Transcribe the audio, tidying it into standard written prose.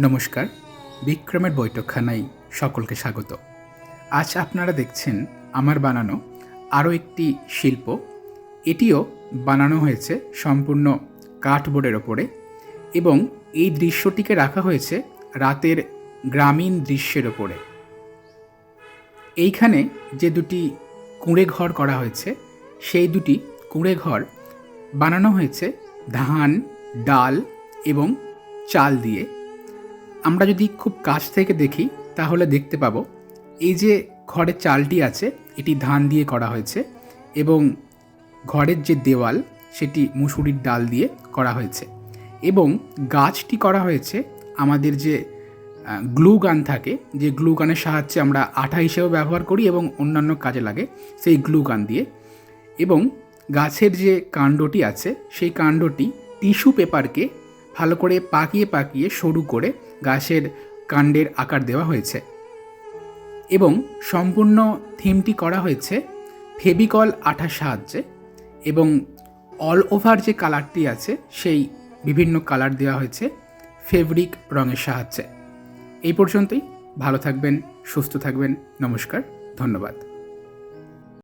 নমস্কার, বিক্রমের বৈঠকখানায় সকলকে স্বাগত। আজ আপনারা দেখছেন আমার বানানো আরও একটি শিল্প। এটিও বানানো হয়েছে সম্পূর্ণ কাঠবোর্ডের ওপরে এবং এই দৃশ্যটিকে রাখা হয়েছে রাতের গ্রামীণ দৃশ্যের ওপরে। এইখানে যে দুটি কুঁড়ে ঘর করা হয়েছে, সেই দুটি কুঁড়ে ঘর বানানো হয়েছে ধান, ডাল এবং চাল দিয়ে। আমরা যদি খুব কাছ থেকে দেখি তাহলে দেখতে পাবো এই যে ঘরের চালটি আছে এটি ধান দিয়ে করা হয়েছে এবং ঘরের যে দেওয়াল সেটি মুসুরির ডাল দিয়ে করা হয়েছে এবং গাছটি করা হয়েছে আমাদের যে গ্লু গান থাকে, যে গ্লু গানের সাহায্যে আমরা আঠা হিসেবে ব্যবহার করি এবং অন্যান্য কাজে লাগে, সেই গ্লু গান দিয়ে। এবং গাছের যে কাণ্ডটি আছে সেই কাণ্ডটি টিস্যু পেপারকে ভালো করে পাকিয়ে পাকিয়ে সরু করে গাছের কাণ্ডের আকার দেওয়া হয়েছে এবং সম্পূর্ণ থিমটি করা হয়েছে ফেভিকল আঠার সাহায্যে এবং অল ওভার যে কালারটি আছে সেই বিভিন্ন কালার দেওয়া হয়েছে ফেব্রিক রঙের সাহায্যে। এই পর্যন্তই। ভালো থাকবেন, সুস্থ থাকবেন। নমস্কার, ধন্যবাদ।